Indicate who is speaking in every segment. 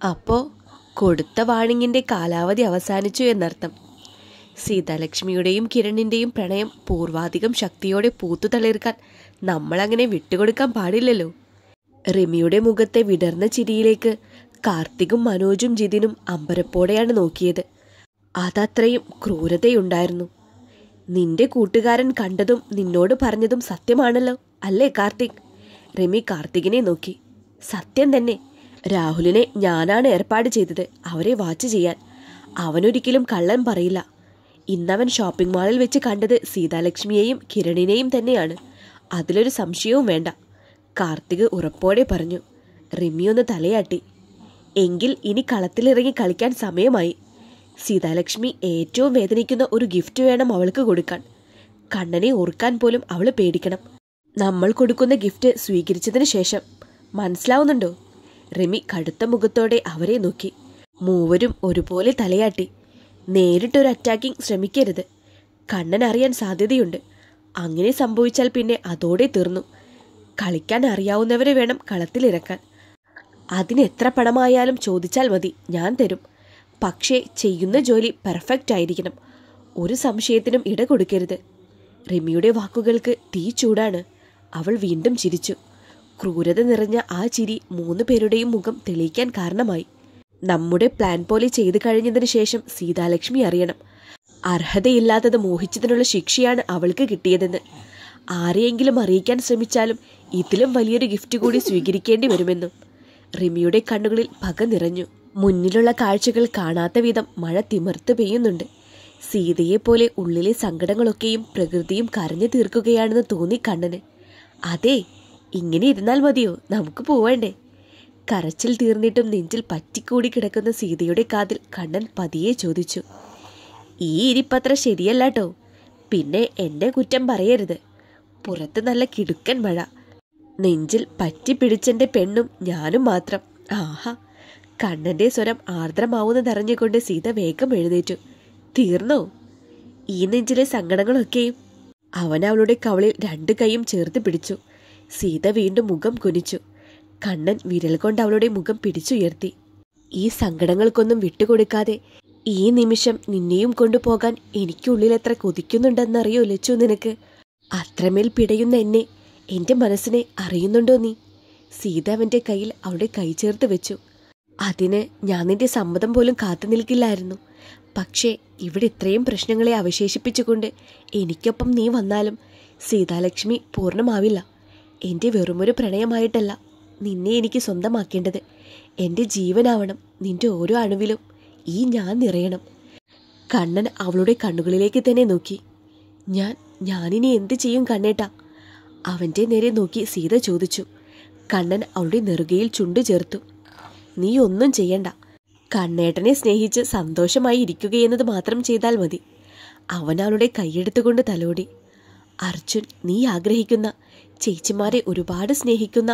Speaker 1: അപ്പോൾ കൊടുത്ത വാണിങ്ങിൻ്റെ കാലാവധി അവസാനിച്ചു എന്നർത്ഥം. സീതാലക്ഷ്മിയുടെയും കിരണിൻ്റെയും പ്രണയം പൂർവാധികം ശക്തിയോടെ പൂത്തുതളിർക്കാൻ നമ്മളങ്ങനെ വിട്ടുകൊടുക്കാൻ പാടില്ലല്ലോ. റിമിയുടെ മുഖത്തെ വിടർന്ന ചിരിയിലേക്ക് കാർത്തികും മനോജും ജിതിനും അമ്പരപ്പോടെയാണ് നോക്കിയത്. അതത്രയും ക്രൂരതയുണ്ടായിരുന്നു. നിന്റെ കൂട്ടുകാരൻ കണ്ടതും നിന്നോട് പറഞ്ഞതും സത്യമാണല്ലോ അല്ലേ കാർത്തിക്? റിമി കാർത്തികിനെ നോക്കി. സത്യം തന്നെ. രാഹുലിനെ ഞാനാണ് ഏർപ്പാട് ചെയ്തത് അവരെ വാച്ച് ചെയ്യാൻ. അവനൊരിക്കലും കള്ളൻ പറയില്ല. ഇന്നവൻ ഷോപ്പിംഗ് മാളിൽ വെച്ച് കണ്ടത് സീതാലക്ഷ്മിയെയും കിരണിനെയും തന്നെയാണ്. അതിലൊരു സംശയവും വേണ്ട, കാർത്തിക് ഉറപ്പോടെ പറഞ്ഞു. റിമിയൊന്ന് തലയാട്ടി. എങ്കിൽ ഇനി കളത്തിലിറങ്ങി കളിക്കാൻ സമയമായി. സീതാലക്ഷ്മി ഏറ്റവും വേദനിക്കുന്ന ഒരു ഗിഫ്റ്റ് വേണം അവൾക്ക് കൊടുക്കാൻ. കണ്ണനെ ഓർക്കാൻ പോലും അവൾ പേടിക്കണം. നമ്മൾ കൊടുക്കുന്ന ഗിഫ്റ്റ് സ്വീകരിച്ചതിന് ശേഷം. മനസ്സിലാവുന്നുണ്ടോ? റിമി കടുത്ത മുഖത്തോടെ അവരെ നോക്കി. മൂവരും ഒരുപോലെ തലയാട്ടി. നേരിട്ടൊരു അറ്റാക്കിംഗ് ശ്രമിക്കരുത്. കണ്ണൻ അറിയാൻ സാധ്യതയുണ്ട്. അങ്ങനെ സംഭവിച്ചാൽ പിന്നെ അതോടെ തീർന്നു. കളിക്കാൻ അറിയാവുന്നവരെ വേണം കളത്തിലിറക്കാൻ. അതിനെത്ര പണമായാലും ചോദിച്ചാൽ മതി, ഞാൻ തരും. പക്ഷേ ചെയ്യുന്ന ജോലി പെർഫെക്റ്റ് ആയിരിക്കണം. ഒരു സംശയത്തിനും ഇട കൊടുക്കരുത്. റിമിയുടെ വാക്കുകൾക്ക് തീ ചൂടാണ്. അവൾ വീണ്ടും ചിരിച്ചു. ക്രൂരത നിറഞ്ഞ ആ ചിരി 3 പേരുടെയും മുഖം തെളിയിക്കാൻ കാരണമായി. നമ്മുടെ പ്ലാൻ പോലെ ചെയ്തു കഴിഞ്ഞതിന് ശേഷം സീതാലക്ഷ്മി അറിയണം, അർഹതയില്ലാത്തത് മോഹിച്ചതിനുള്ള ശിക്ഷയാണ് അവൾക്ക് കിട്ടിയതെന്ന്. ആരെയെങ്കിലും അറിയിക്കാൻ ശ്രമിച്ചാലും ഇതിലും വലിയൊരു ഗിഫ്റ്റ് കൂടി സ്വീകരിക്കേണ്ടി വരുമെന്നും. റിമിയുടെ കണ്ണുകളിൽ പക നിറഞ്ഞു. മുന്നിലുള്ള കാഴ്ചകൾ കാണാത്ത വിധം മഴ തിമിർത്ത് പെയ്യുന്നുണ്ട്. സീതയെപ്പോലെ ഉള്ളിലെ സങ്കടങ്ങളൊക്കെയും പ്രകൃതിയും കരഞ്ഞു തീർക്കുകയാണെന്ന് തോന്നി കണ്ണന്. അതെ, ഇങ്ങനെ ഇരുന്നാൽ മതിയോ? നമുക്ക് പോവേണ്ടേ? കരച്ചിൽ തീർന്നിട്ടും നെഞ്ചിൽ പറ്റിക്കൂടി കിടക്കുന്ന സീതയുടെ കാതിൽ കണ്ണൻ പതിയെ ചോദിച്ചു. ഈ ഇരിപ്പത്ര ശരിയല്ലാട്ടോ. പിന്നെ എന്നെ കുറ്റം പറയരുത്. പുറത്ത് നല്ല കിടുക്കൻ മഴ. നെഞ്ചിൽ പറ്റിപ്പിടിച്ചെൻ്റെ പെണ്ണും ഞാനും മാത്രം. ആഹാ! കണ്ണൻ്റെ സ്വരം ആർദ്രമാവുന്നതറിഞ്ഞുകൊണ്ട് സീത വേഗം എഴുന്നേറ്റു. തീർന്നോ ഈ നെഞ്ചിലെ സങ്കടങ്ങളൊക്കെയും? അവൻ അവളുടെ കവളിൽ 2 കൈയും ചേർത്ത് പിടിച്ചു. സീത വീണ്ടും മുഖം കുനിച്ചു. കണ്ണൻ വിരൽ കൊണ്ട് അവളുടെ മുഖം പിടിച്ചുയർത്തി. ഈ സങ്കടങ്ങൾക്കൊന്നും വിട്ടുകൊടുക്കാതെ ഈ നിമിഷം നിന്നെയും കൊണ്ടുപോകാൻ എനിക്കുള്ളിൽ എത്ര കൊതിക്കുന്നുണ്ടെന്നറിയോ ലച്ചു നിനക്ക്? അത്രമേൽ പിടയുന്ന എന്നെ, എൻ്റെ മനസ്സിനെ അറിയുന്നുണ്ടോ നീ? സീത അവൻ്റെ കയ്യിൽ അവളുടെ കൈ ചേർത്ത് വെച്ചു. അതിന് ഞാൻ നിന്റെ സമ്മതം പോലും കാത്തു നിൽക്കില്ലായിരുന്നു. പക്ഷേ ഇവിടെ ഇത്രയും പ്രശ്നങ്ങളെ അവശേഷിപ്പിച്ചുകൊണ്ട് എനിക്കൊപ്പം നീ വന്നാലും സീതാലക്ഷ്മി പൂർണ്ണമാവില്ല. എൻ്റെ വെറുമൊരു പ്രണയമായിട്ടല്ല നിന്നെ എനിക്ക് സ്വന്തമാക്കേണ്ടത്. എൻ്റെ ജീവനാവണം. നിന്റെ ഓരോ അണുവിലും ഈ ഞാൻ നിറയണം. കണ്ണൻ അവളുടെ കണ്ണുകളിലേക്ക് തന്നെ നോക്കി. ഞാനിനി എന്ത് ചെയ്യും കണ്ണേട്ടാ? അവൻ്റെ നേരെ നോക്കി സീത ചോദിച്ചു. കണ്ണൻ അവളുടെ നെറുകയിൽ ചുണ്ടു ചേർത്തു. നീ ഒന്നും ചെയ്യണ്ട. കണ്ണേട്ടനെ സ്നേഹിച്ച് സന്തോഷമായി ഇരിക്കുകയെന്നത് മാത്രം ചെയ്താൽ മതി. അവൻ അവളുടെ കൈയെടുത്തുകൊണ്ട് തലോടി. അർജുൻ, നീ ആഗ്രഹിക്കുന്ന, ചേച്ചിമാരെ ഒരുപാട് സ്നേഹിക്കുന്ന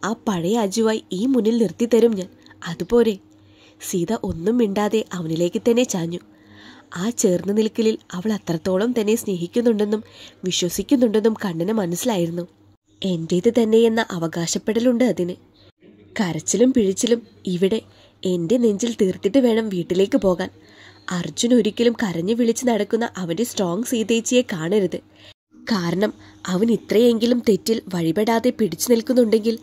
Speaker 1: ആ പഴയ അജുവായി ഈ മുന്നിൽ നിർത്തിത്തരും ഞാൻ. അതുപോലെ. സീത ഒന്നും മിണ്ടാതെ അവനിലേക്ക് തന്നെ ചാഞ്ഞു. ആ ചേർന്ന് നിൽക്കലിൽ അവൾ അത്രത്തോളം തന്നെ സ്നേഹിക്കുന്നുണ്ടെന്നും വിശ്വസിക്കുന്നുണ്ടെന്നും കണ്ണന് മനസ്സിലായിരുന്നു. എൻ്റേത് തന്നെയെന്ന അവകാശപ്പെടലുണ്ട് അതിന്. കരച്ചിലും പിഴിച്ചിലും ഇവിടെ എൻ്റെ നെഞ്ചിൽ തീർത്തിട്ട് വേണം വീട്ടിലേക്ക് പോകാൻ. അർജുൻ ഒരിക്കലും കരഞ്ഞു വിളിച്ച് നടക്കുന്ന അവൻ്റെ സ്ട്രോങ് സീതേച്ചിയെ കാണരുത്. കാരണം അവൻ ഇത്രയെങ്കിലും തെറ്റിൽ വഴിപെടാതെ പിടിച്ചു നിൽക്കുന്നുണ്ടെങ്കിൽ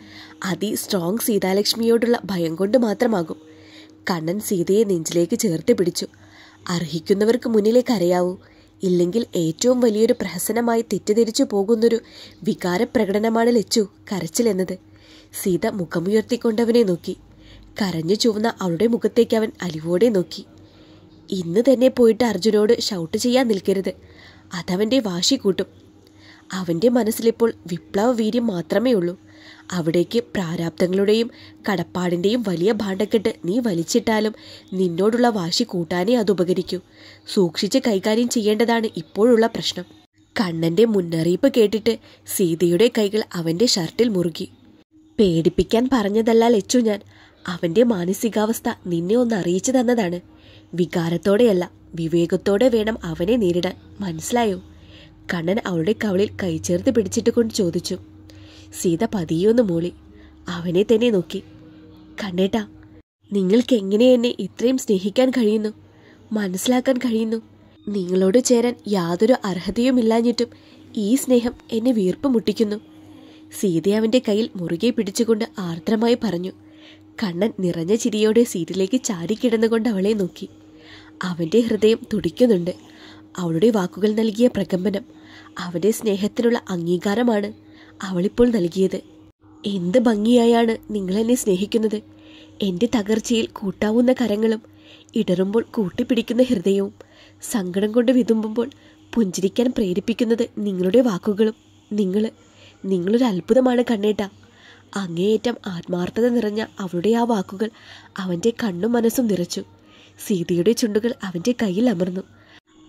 Speaker 1: അതി സ്ട്രോങ് സീതാലക്ഷ്മിയോടുള്ള ഭയം കൊണ്ട് മാത്രമാകും. കണ്ണൻ സീതയെ നെഞ്ചിലേക്ക് ചേർത്ത് പിടിച്ചു. അർഹിക്കുന്നവർക്ക് മുന്നിലേ കരയാവൂ. ഇല്ലെങ്കിൽ ഏറ്റവും വലിയൊരു പ്രഹസനമായി തെറ്റിദ്ധരിച്ചു പോകുന്നൊരു വികാരപ്രകടനമാണ് ലച്ചു കരച്ചിലെന്നത്. സീത മുഖമുയർത്തിക്കൊണ്ടവനെ നോക്കി. കരഞ്ഞു ചുവന്ന അവളുടെ മുഖത്തേക്ക് അവൻ അലിവോടെ നോക്കി. ഇന്ന് തന്നെ പോയിട്ട് അർജുനോട് ഷൗട്ട് ചെയ്യാൻ നിൽക്കരുത്. അതവൻ്റെ വാശി കൂട്ടും. അവൻ്റെ മനസ്സിലിപ്പോൾ വിപ്ലവ വീര്യം മാത്രമേ ഉള്ളൂ. അവിടേക്ക് പ്രാരാബ്ദങ്ങളുടെയും കടപ്പാടിൻ്റെയും വലിയ ഭാണ്ഡക്കെട്ട് നീ വലിച്ചിട്ടാലും നിന്നോടുള്ള വാശി കൂട്ടാനേ അതുപകരിക്കൂ. സൂക്ഷിച്ച് കൈകാര്യം ചെയ്യേണ്ടതാണ് ഇപ്പോഴുള്ള പ്രശ്നം. കണ്ണൻ്റെ മുന്നറിയിപ്പ് കേട്ടിട്ട് സീതയുടെ കൈകൾ അവൻ്റെ ഷർട്ടിൽ മുറുകി. പേടിപ്പിക്കാൻ പറഞ്ഞതല്ല ലച്ചു ഞാൻ. അവൻ്റെ മാനസികാവസ്ഥ നിന്നെ ഒന്ന് അറിയിച്ചു തന്നതാണ്. വികാരത്തോടെയല്ല, വിവേകത്തോടെ വേണം അവനെ നേരിടാൻ. മനസ്സിലായോ? കണ്ണൻ അവളുടെ കവളിൽ കൈ ചേർത്ത് പിടിച്ചിട്ട് കൊണ്ട് ചോദിച്ചു. സീത പതിയൊന്ന് മൂളി. അവനെ തന്നെ നോക്കി. കണ്ണേട്ടാ, നിങ്ങൾക്ക് എങ്ങനെ എന്നെ ഇത്രയും സ്നേഹിക്കാൻ കഴിയുന്നു, മനസ്സിലാക്കാൻ കഴിയുന്നു? നിങ്ങളോട് ചേരാൻ യാതൊരു അർഹതയുമില്ലാഞ്ഞിട്ടും ഈ സ്നേഹം എന്നെ വീർപ്പ് മുട്ടിക്കുന്നു. സീത അവൻ്റെ കയ്യിൽ മുറുകെ പിടിച്ചുകൊണ്ട് ആർദ്രമായി പറഞ്ഞു. കണ്ണൻ നിറഞ്ഞ ചിരിയോടെ സീറ്റിലേക്ക് ചാരിക്കിടന്നുകൊണ്ട് അവളെ നോക്കി. അവൻ്റെ ഹൃദയം തുടിക്കുന്നുണ്ട്. അവളുടെ വാക്കുകൾ നൽകിയ പ്രകമ്പനം, അവൻ്റെ സ്നേഹത്തിനുള്ള അംഗീകാരമാണ് അവളിപ്പോൾ നൽകിയത്. എന്ത് ഭംഗിയായാണ് നിങ്ങളെന്നെ സ്നേഹിക്കുന്നത്. എൻ്റെ തകർച്ചയിൽ കൂട്ടാവുന്ന കരങ്ങളും, ഇടറുമ്പോൾ കൂട്ടിപ്പിടിക്കുന്ന ഹൃദയവും, സങ്കടം കൊണ്ട് വിതുമ്പുമ്പോൾ പുഞ്ചിരിക്കാൻ പ്രേരിപ്പിക്കുന്നത് നിങ്ങളുടെ വാക്കുകളും. നിങ്ങളൊരു അത്ഭുതമാണ് കണ്ണേട്ട. അങ്ങേയറ്റം ആത്മാർത്ഥത നിറഞ്ഞ അവളുടെ ആ വാക്കുകൾ അവൻ്റെ കണ്ണും മനസ്സും നിറച്ചു. സീതയുടെ ചുണ്ടുകൾ അവൻ്റെ കയ്യിൽ അമർന്നു.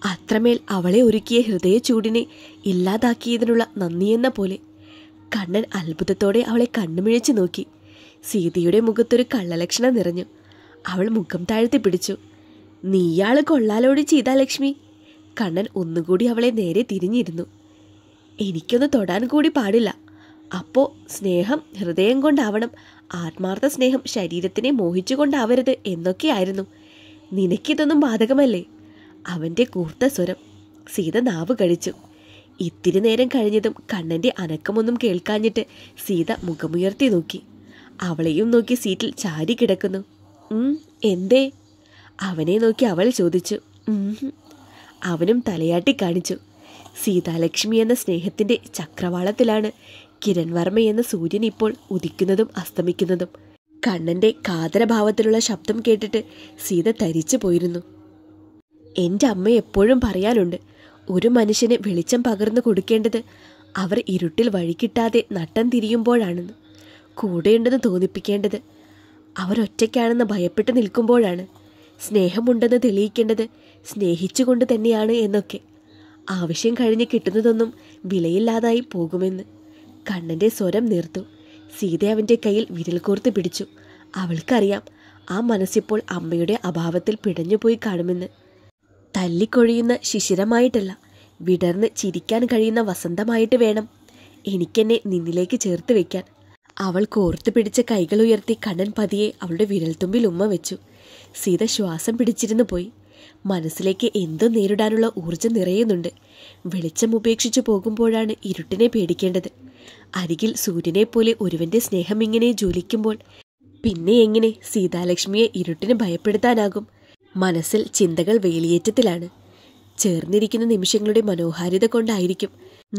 Speaker 1: അത്രമേൽ അവളെ ഒരുക്കിയ ഹൃദയ ചൂടിനെ ഇല്ലാതാക്കിയതിനുള്ള നന്ദിയെന്ന പോലെ. കണ്ണൻ അത്ഭുതത്തോടെ അവളെ കണ്ണുമിഴിച്ചു നോക്കി. സീതയുടെ മുഖത്തൊരു കള്ളലക്ഷണം നിറഞ്ഞു. അവൾ മുഖം താഴ്ത്തി പിടിച്ചു. നീയാള് കൊള്ളാലോടി സീതാലക്ഷ്മി. കണ്ണൻ ഒന്നുകൂടി അവളെ നേരെ തിരിഞ്ഞിരുന്നു. എനിക്കൊന്ന് തൊടാൻ കൂടി പാടില്ല. അപ്പോൾ സ്നേഹം ഹൃദയം കൊണ്ടാവണം, ആത്മാർത്ഥ സ്നേഹം ശരീരത്തിനെ മോഹിച്ചുകൊണ്ടാവരുത് എന്നൊക്കെയായിരുന്നു. നിനക്കിതൊന്നും ബാധകമല്ലേ? അവൻ്റെ കൂർത്ത സ്വരം. സീത നാവ് കഴിച്ചു. ഇത്തിരി നേരം കഴിഞ്ഞതും കണ്ണൻ്റെ അനക്കമൊന്നും കേൾക്കാഞ്ഞിട്ട് സീത മുഖമുയർത്തി നോക്കി. അവളെയും നോക്കി സീറ്റിൽ ചാരി കിടക്കുന്നു. എന്തേ? അവനെ നോക്കി അവൾ ചോദിച്ചു. അവനും തലയാട്ടി കാണിച്ചു. സീതാലക്ഷ്മി എന്ന സ്നേഹത്തിൻ്റെ ചക്രവാളത്തിലാണ് കിരൺ വർമ്മ എന്ന സൂര്യൻ ഇപ്പോൾ ഉദിക്കുന്നതും അസ്തമിക്കുന്നതും. കണ്ണൻ്റെ കാതരഭാവത്തിലുള്ള ശബ്ദം കേട്ടിട്ട് സീത തരിച്ചു പോയിരുന്നു. എൻ്റെ അമ്മ എപ്പോഴും പറയാനുണ്ട്, ഒരു മനുഷ്യന് വെളിച്ചം പകർന്നു കൊടുക്കേണ്ടത് അവർ ഇരുട്ടിൽ വഴികിട്ടാതെ നട്ടം തിരിയുമ്പോഴാണെന്ന്. കൂടെയുണ്ടെന്ന് തോന്നിപ്പിക്കേണ്ടത് അവരൊറ്റയ്ക്കാണെന്ന് ഭയപ്പെട്ട് നിൽക്കുമ്പോഴാണ്. സ്നേഹമുണ്ടെന്ന് തെളിയിക്കേണ്ടത് സ്നേഹിച്ചുകൊണ്ട് തന്നെയാണ് എന്നൊക്കെ. ആവശ്യം കഴിഞ്ഞ് കിട്ടുന്നതൊന്നും വിലയില്ലാതായി പോകുമെന്ന്. കണ്ണൻ്റെ സ്വരം നീർത്തു. സീത അവൻ്റെ കയ്യിൽ വിരൽ കോർത്ത് പിടിച്ചു. അവൾക്കറിയാം ആ മനസ്സിപ്പോൾ അമ്മയുടെ അഭാവത്തിൽ പിടഞ്ഞുപോയി കാണുമെന്ന്. തല്ലിക്കൊഴിയുന്ന ശിശിരമായിട്ടല്ല, വിടർന്ന് ചിരിക്കാൻ കഴിയുന്ന വസന്തമായിട്ട് വേണം എനിക്കെന്നെ നിന്നിലേക്ക് ചേർത്ത് വയ്ക്കാൻ. അവൾ കോർത്തു പിടിച്ച കൈകൾ ഉയർത്തി കണ്ണൻ പതിയെ അവളുടെ വിരൽത്തുമ്പിൽ ഉമ്മ വെച്ചു. സീത ശ്വാസം പിടിച്ചിരുന്നു പോയി. മനസ്സിലേക്ക് എന്തു നേരിടാനുള്ള ഊർജം നിറയുന്നുണ്ട്. വെളിച്ചം ഉപേക്ഷിച്ചു പോകുമ്പോഴാണ് ഇരുട്ടിനെ പേടിക്കേണ്ടത്. അരികിൽ സൂര്യനെ പോലെ ഒരുവന്റെ സ്നേഹം ഇങ്ങനെ ജ്വലിക്കുമ്പോൾ പിന്നെ എങ്ങനെ സീതാലക്ഷ്മിയെ ഇരുട്ടിന് ഭയപ്പെടുത്താനാകും? മനസ്സിൽ ചിന്തകൾ വേലിയേറ്റത്തിലാണ്. ചേർന്നിരിക്കുന്ന നിമിഷങ്ങളുടെ മനോഹാരിത കൊണ്ടായിരിക്കും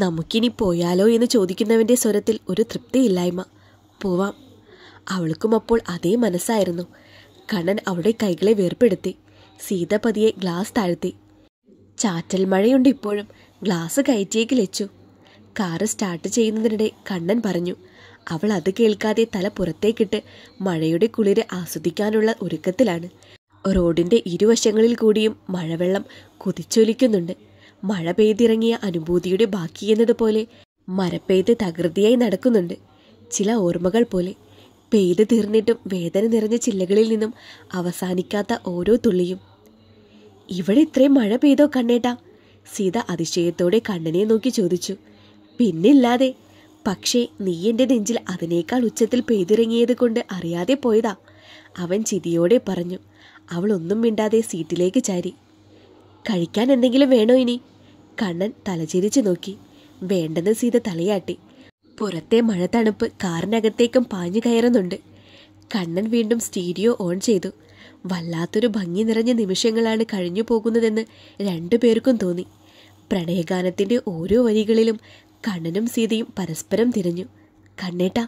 Speaker 1: നമുക്കിനി പോയാലോ എന്ന് ചോദിക്കുന്നവന്റെ സ്വരത്തിൽ ഒരു തൃപ്തിയില്ലായ്മ. പോവാം. അവൾക്കും അപ്പോൾ അതേ മനസ്സായിരുന്നു. കണ്ണൻ അവളുടെ കൈകളെ വേർപ്പെടുത്തി. സീത പതിയെ ഗ്ലാസ് താഴ്ത്തി. ചാറ്റൽ മഴയുണ്ട് ഇപ്പോഴും. ഗ്ലാസ് കയറ്റിയേക്ക് ലച്ചു. കാറ് സ്റ്റാർട്ട് ചെയ്യുന്നതിനിടെ കണ്ണൻ പറഞ്ഞു. അവൾ അത് കേൾക്കാതെ തല പുറത്തേക്കിട്ട് മഴയുടെ കുളിര് ആസ്വദിക്കാനുള്ള ഒരുക്കത്തിലാണ്. റോഡിൻ്റെ ഇരുവശങ്ങളിൽ കൂടിയും മഴവെള്ളം കുതിച്ചൊലിക്കുന്നുണ്ട്. മഴ പെയ്തിറങ്ങിയ അനുഭൂതിയുടെ ബാക്കിയെന്നതുപോലെ മരപ്പെയ്ത് തകൃതിയായി നടക്കുന്നുണ്ട്. ചില ഓർമ്മകൾ പോലെ പെയ്ത് തീർന്നിട്ടും വേദന നിറഞ്ഞ ചില്ലകളിൽ നിന്നും അവസാനിക്കാത്ത ഓരോ തുള്ളിയും. ഇവിടെ ഇത്രയും മഴ പെയ്തോ കണ്ണേട്ടാ? സീത അതിശയത്തോടെ കണ്ണനെ നോക്കി ചോദിച്ചു. പിന്നില്ലാതെ. പക്ഷേ നീ എൻ്റെ നെഞ്ചിൽ അതിനേക്കാൾ ഉച്ചത്തിൽ പെയ്തിറങ്ങിയത് കൊണ്ട് അറിയാതെ പോയതാ, അവൻ ചിരിയോടെ പറഞ്ഞു. അവൾ ഒന്നും മിണ്ടാതെ സീറ്റിലേക്ക് ചാരി. കഴിക്കാൻ എന്തെങ്കിലും വേണോ ഇനി? കണ്ണൻ തലചിരിച്ചു നോക്കി. വേണ്ടെന്ന് സീത തലയാട്ടി. പുറത്തെ മഴ തണുപ്പ് കാറിനകത്തേക്കും പാഞ്ഞു കയറുന്നുണ്ട്. കണ്ണൻ വീണ്ടും സ്റ്റീരിയോ ഓൺ ചെയ്തു. വല്ലാത്തൊരു ഭംഗി നിറഞ്ഞ നിമിഷങ്ങളാണ് കഴിഞ്ഞു പോകുന്നതെന്ന് രണ്ടുപേർക്കും തോന്നി. പ്രണയഗാനത്തിൻ്റെ ഓരോ വരികളിലും കണ്ണനും സീതയും പരസ്പരം തിരഞ്ഞു. കണ്ണേട്ടാ,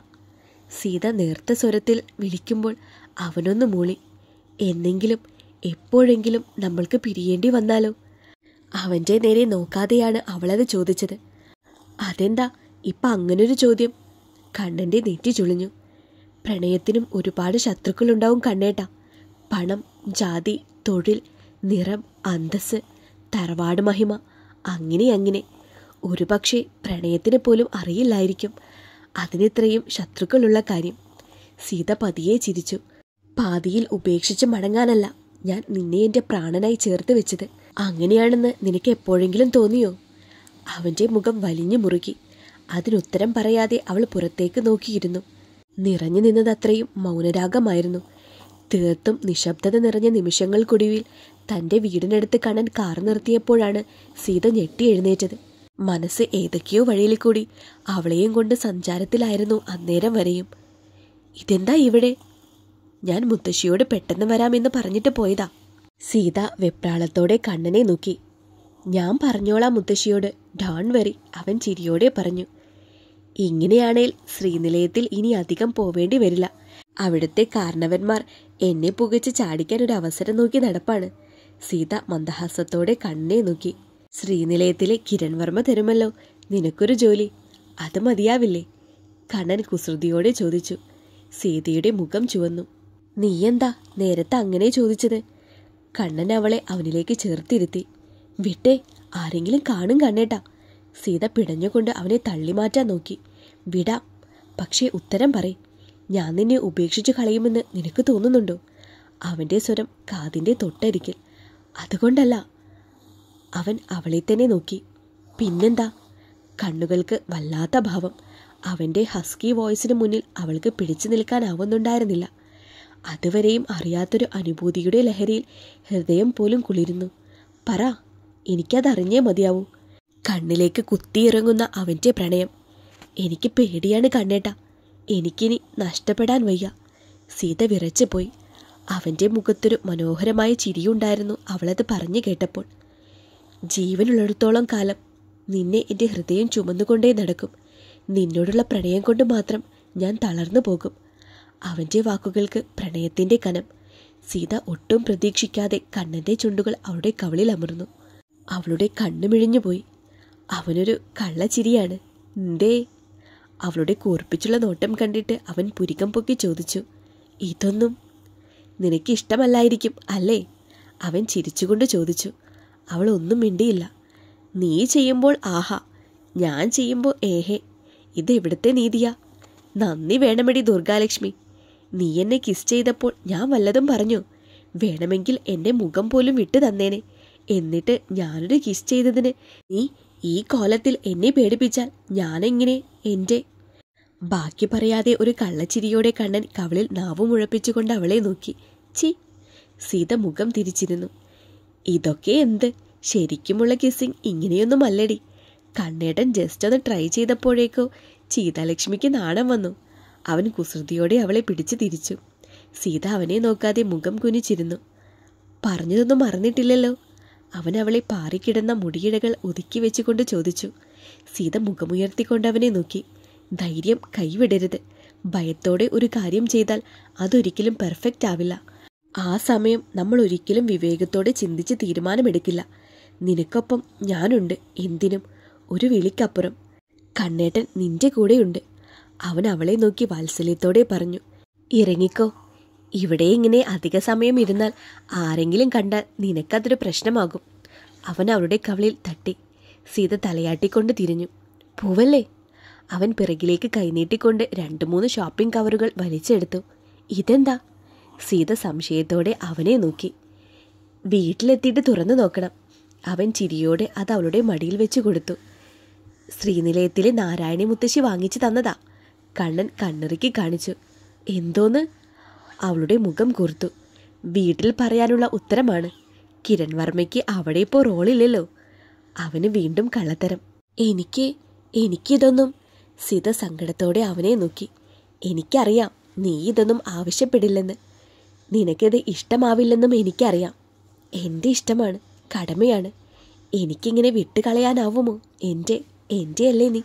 Speaker 1: സീത നേർത്ത സ്വരത്തിൽ വിളിക്കുമ്പോൾ അവനൊന്ന് മൂളി. എന്നെങ്കിലും എപ്പോഴെങ്കിലും നമ്മൾക്ക് പിരിയേണ്ടി വന്നാലോ? അവൻ്റെ നേരെ നോക്കാതെയാണ് അവളത് ചോദിച്ചത്. അതെന്താ ഇപ്പം അങ്ങനൊരു ചോദ്യം? കണ്ണൻ്റെ നെറ്റി ചുളിഞ്ഞു. പ്രണയത്തിനും ഒരുപാട് ശത്രുക്കളുണ്ടാവും കണ്ണേട്ടാ. പണം, ജാതി, തൊഴിൽ, നിറം, അന്തസ്സ്, തറവാട് മഹിമ, അങ്ങനെ. ഒരുപക്ഷെ പ്രണയത്തിന് പോലും അറിയില്ലായിരിക്കും അതിനിത്രയും ശത്രുക്കളുള്ള കാര്യം. സീത പതിയെ ചിരിച്ചു. പാതിയിൽ ഉപേക്ഷിച്ച് മടങ്ങാനല്ല ഞാൻ നിന്നെ എൻ്റെ പ്രാണനായി ചേർത്ത് വെച്ചത്. അങ്ങനെയാണെന്ന് നിനക്ക് എപ്പോഴെങ്കിലും തോന്നിയോ? അവൻ്റെ മുഖം വലിഞ്ഞു മുറുകി. അതിനുത്തരം പറയാതെ അവൾ പുറത്തേക്ക് നോക്കിയിരുന്നു. നിറഞ്ഞു നിന്നതത്രയും മൗനരാഗമായിരുന്നു. തീർത്തും നിശബ്ദത നിറഞ്ഞ നിമിഷങ്ങൾക്കൊടുവിൽ തൻ്റെ വീടിനടുത്ത് കണ്ണൻ കാർ നിർത്തിയപ്പോഴാണ് സീത ഞെട്ടി എഴുന്നേറ്റത്. മനസ്സ് ഏതൊക്കെയോ വഴിയിൽ കൂടി അവളെയും കൊണ്ട് സഞ്ചാരത്തിലായിരുന്നു അന്നേരം വരെയും. ഇതെന്താ ഇവിടെ? ഞാൻ മുത്തശ്ശിയോട് പെട്ടെന്ന് വരാമെന്ന് പറഞ്ഞിട്ട് പോയതാ. സീത വെപ്രാളത്തോടെ കണ്ണനെ നോക്കി. ഞാൻ പറഞ്ഞോളാം മുത്തശ്ശിയോട്, ഡോൺ വരി, അവൻ ചിരിയോടെ പറഞ്ഞു. ഇങ്ങനെയാണേൽ ശ്രീനിലയത്തിൽ ഇനി അധികം പോവേണ്ടി വരില്ല. അവിടുത്തെ കാരണവന്മാർ എന്നെ പുകച്ച് ചാടിക്കാൻ ഒരു അവസരം നോക്കി നടപ്പാണ്. സീത മന്ദഹാസത്തോടെ കണ്ണനെ നോക്കി. ശ്രീനിലയത്തിലെ കിരൺ വർമ്മ തരുമല്ലോ നിനക്കൊരു ജോലി, അത് മതിയാവില്ലേ? കണ്ണൻ കുസൃതിയോടെ ചോദിച്ചു. സീതയുടെ മുഖം ചുവന്നു. നീയെന്താ നേരത്തെ അങ്ങനെ ചോദിച്ചത്? കണ്ണൻ അവളെ അവനിലേക്ക് ചേർത്തിരുത്തി. വിട്ടേ, ആരെങ്കിലും കാണും കണ്ണേട്ടാ. സീത പിടഞ്ഞുകൊണ്ട് അവനെ തള്ളിമാറ്റാൻ നോക്കി. വിടാം, പക്ഷേ ഉത്തരം പറയ്. ഞാൻ നിന്നെ ഉപേക്ഷിച്ചു കളയുമെന്ന് നിനക്ക് തോന്നുന്നുണ്ടോ? അവൻ്റെ സ്വരം കാതിൻ്റെ തൊട്ടരികിൽ. അതുകൊണ്ടല്ല. അവൻ അവളെ തന്നെ നോക്കി. പിന്നെന്താ? കണ്ണുകൾക്ക് വല്ലാത്ത ഭാവം. അവൻ്റെ ഹസ്കി വോയിസിന് മുന്നിൽ അവൾക്ക് പിടിച്ചു നിൽക്കാനാവുന്നുണ്ടായിരുന്നില്ല. അതുവരെയും അറിയാത്തൊരു അനുഭൂതിയുടെ ലഹരിയിൽ ഹൃദയം പോലും കുളിരുന്നു. പറ, എനിക്കതറിഞ്ഞേ മതിയാവൂ. കണ്ണിലേക്ക് കുത്തിയിറങ്ങുന്ന അവൻ്റെ പ്രണയം. എനിക്ക് പേടിയാണ് കണ്ണേട്ടാ, എനിക്കിനി നഷ്ടപ്പെടാൻ വയ്യ. സീത വിറച്ചു പോയി. അവൻ്റെ മുഖത്തൊരു മനോഹരമായ ചിരിയുണ്ടായിരുന്നു അവളത് പറഞ്ഞു കേട്ടപ്പോൾ. ജീവനുള്ളിടത്തോളം കാലം നിന്നെ എൻ്റെ ഹൃദയം ചുമന്നുകൊണ്ടേ നടക്കും. നിന്നോടുള്ള പ്രണയം കൊണ്ട് മാത്രം ഞാൻ തളർന്നു പോകും. അവൻ്റെ വാക്കുകൾക്ക് പ്രണയത്തിൻ്റെ കനം. സീത ഒട്ടും പ്രതീക്ഷിക്കാതെ കണ്ണൻ്റെ ചുണ്ടുകൾ അവളുടെ കവിളിൽ അമർന്നു. അവളുടെ കണ്ണുമിഴിഞ്ഞുപോയി. അവനൊരു കള്ളച്ചിരിയാണ്. എന്തേ? അവളുടെ കൂർപ്പിച്ചുള്ള നോട്ടം കണ്ടിട്ട് അവൻ പുരികം പൊക്കി ചോദിച്ചു. ഇതൊന്നും നിനക്ക് ഇഷ്ടമല്ലായിരിക്കും അല്ലേ? അവൻ ചിരിച്ചുകൊണ്ട് ചോദിച്ചു. അവൾ ഒന്നും മിണ്ടിയില്ല. നീ ചെയ്യുമ്പോൾ ആഹാ, ഞാൻ ചെയ്യുമ്പോൾ ഏഹേ. ഇതെവിടുത്തെ നീതിയാ? നന്ദി വേണമെടി ദുർഗാലക്ഷ്മി. നീ എന്നെ കിസ് ചെയ്തപ്പോൾ ഞാൻ വല്ലതും പറഞ്ഞു? വേണമെങ്കിൽ എൻ്റെ മുഖം പോലും വിട്ടു തന്നേനെ. എന്നിട്ട് ഞാനൊരു കിസ് ചെയ്തതിന് നീ ഈ കോലത്തിൽ എന്നെ പേടിപ്പിച്ചാൽ ഞാനെങ്ങനെ എൻ്റെ... ബാക്കി പറയാതെ ഒരു കള്ളച്ചിരിയോടെ കണ്ണൻ കവളിൽ നാവ് മുഴപ്പിച്ചുകൊണ്ട് അവളെ നോക്കി. ചി! സീത മുഖം തിരിച്ചിരുന്നു. ഇതൊക്കെ എന്ത്? ശരിക്കുമുള്ള കിസ്സിങ് ഇങ്ങനെയൊന്നും അല്ലടി. കണ്ണേട്ടൻ ജസ്റ്റ് ഒന്ന് ട്രൈ ചെയ്തപ്പോഴേക്കോ സീതാലക്ഷ്മിക്ക് നാണം വന്നു. അവൻ കുസൃതിയോടെ അവളെ പിടിച്ചു തിരിച്ചു. സീത അവനെ നോക്കാതെ മുഖം കുനിച്ചിരുന്നു. പറഞ്ഞതൊന്നും മറന്നിട്ടില്ലല്ലോ? അവൻ അവളെ പാറിക്കിടന്ന മുടിയിഴകൾ ഒതുക്കി വെച്ചുകൊണ്ട് ചോദിച്ചു. സീത മുഖമുയർത്തിക്കൊണ്ട് അവനെ നോക്കി. ധൈര്യം കൈവിടരുത്. ഭയത്തോടെ ഒരു കാര്യം ചെയ്താൽ അതൊരിക്കലും പെർഫെക്റ്റ് ആവില്ല. ആ സമയം നമ്മൾ ഒരിക്കലും വിവേകത്തോടെ ചിന്തിച്ച് തീരുമാനമെടുക്കില്ല. നിനക്കൊപ്പം ഞാനുണ്ട്, എന്തിനും. ഒരു വിളിക്കപ്പുറം കണ്ണേട്ടൻ നിന്റെ കൂടെയുണ്ട്. അവൻ അവളെ നോക്കി വാത്സല്യത്തോടെ പറഞ്ഞു. ഇറങ്ങിക്കോ. ഇവിടെ ഇങ്ങനെ അധിക സമയം ഇരുന്നാൽ ആരെങ്കിലും കണ്ടാൽ നിനക്കതൊരു പ്രശ്നമാകും. അവൻ അവളുടെ കവിളിൽ തട്ടി. സീത തലയാട്ടിക്കൊണ്ട് തിരിഞ്ഞു. പൂവല്ലേ? അവൻ പിറകിലേക്ക് കൈനീട്ടിക്കൊണ്ട് 2-3 ഷോപ്പിംഗ് കവറുകൾ വലിച്ചെടുത്തു. ഇതെന്താ? സീത സംശയത്തോടെ അവനെ നോക്കി. വീട്ടിലെത്തിയിട്ട് തുറന്നു നോക്കണം. അവൻ ചിരിയോടെ അത് അവളുടെ മടിയിൽ വെച്ച് കൊടുത്തു. ശ്രീനിലയത്തിലെ നാരായണി മുത്തശ്ശി വാങ്ങിച്ചു തന്നതാ. കണ്ണൻ കണ്ണിറുക്കി കാണിച്ചു. എന്തോന്ന്? അവളുടെ മുഖം കൂർത്തു. വീട്ടിൽ പറയാനുള്ള ഉത്തരമാണ്. കിരൺ വർമ്മയ്ക്ക് അവിടെ ഇപ്പോൾ റോളില്ലല്ലോ. അവന് വീണ്ടും കള്ളത്തരം. എനിക്കിതൊന്നും... സീത സങ്കടത്തോടെ അവനെ നോക്കി. എനിക്കറിയാം നീ ഇതൊന്നും ആവശ്യപ്പെടില്ലെന്ന്. നിനക്കിത് ഇഷ്ടമാവില്ലെന്നും എനിക്കറിയാം. എൻ്റെ ഇഷ്ടമാണ്, കടമയാണ്. എനിക്കിങ്ങനെ വിട്ടുകളയാനാവുമോ? എൻ്റെ അല്ലേ നീ?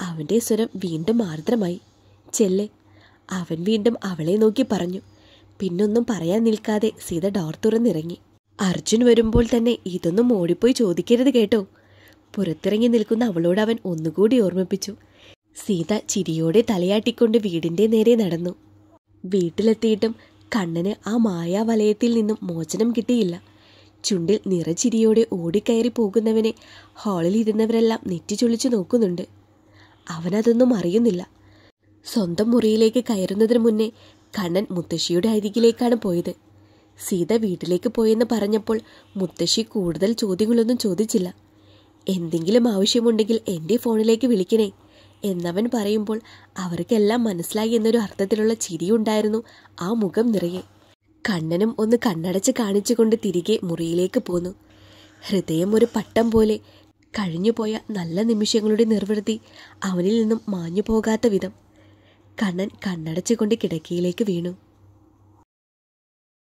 Speaker 1: അവൻ്റെ സ്വരം വീണ്ടും ആർദ്രമായി. ചെല്ല്. അവൻ വീണ്ടും അവളെ നോക്കി പറഞ്ഞു. പിന്നൊന്നും പറയാൻ നിൽക്കാതെ സീത ഡോർ തുറന്നിറങ്ങി. അർജുൻ വരുമ്പോൾ തന്നെ ഇതൊന്നും ഓടിപ്പോയി ചോദിക്കരുത് കേട്ടോ. പുറത്തിറങ്ങി നിൽക്കുന്ന അവളോട് അവൻ ഒന്നുകൂടി ഓർമ്മിപ്പിച്ചു. സീത ചിരിയോടെ തലയാട്ടിക്കൊണ്ട് വീടിൻ്റെ നേരെ നടന്നു. വീട്ടിലെത്തിയിട്ടും കണ്ണന് ആ മായാവലയത്തിൽ നിന്നും മോചനം കിട്ടിയില്ല. ചുണ്ടിൽ നിറച്ചിരിയോടെ ഓടിക്കയറി പോകുന്നവനെ ഹാളിൽ ഇരുന്നവരെല്ലാം നെറ്റിച്ചൊളിച്ചു നോക്കുന്നുണ്ട്. അവനതൊന്നും അറിയുന്നില്ല. സ്വന്തം മുറിയിലേക്ക് കയറുന്നതിന് മുന്നേ കണ്ണൻ മുത്തശ്ശിയുടെ അരികിലേക്കാണ് പോയത്. സീത വീട്ടിലേക്ക് പോയെന്ന് പറഞ്ഞപ്പോൾ മുത്തശ്ശി കൂടുതൽ ചോദ്യങ്ങളൊന്നും ചോദിച്ചില്ല. എന്തെങ്കിലും ആവശ്യമുണ്ടെങ്കിൽ എൻ്റെ ഫോണിലേക്ക് വിളിക്കണേ എന്നവൻ പറയുമ്പോൾ അവർക്കെല്ലാം മനസ്സിലായി എന്നൊരു അർത്ഥത്തിലുള്ള ചിരിയുണ്ടായിരുന്നു ആ മുഖം നിറയെ. കണ്ണനും ഒന്ന് കണ്ണടച്ച് കാണിച്ചുകൊണ്ട് തിരികെ മുറിയിലേക്ക് പോന്നു. ഹൃദയം ഒരു പട്ടം പോലെ കഴിഞ്ഞുപോയ നല്ല നിമിഷങ്ങളുടെ നിർവൃത്തി അവനിൽ നിന്നും മാഞ്ഞു പോകാത്ത വിധം. കണ്ണൻ കണ്ണടച്ചുകൊണ്ട് കിടക്കയിലേക്ക് വീണു.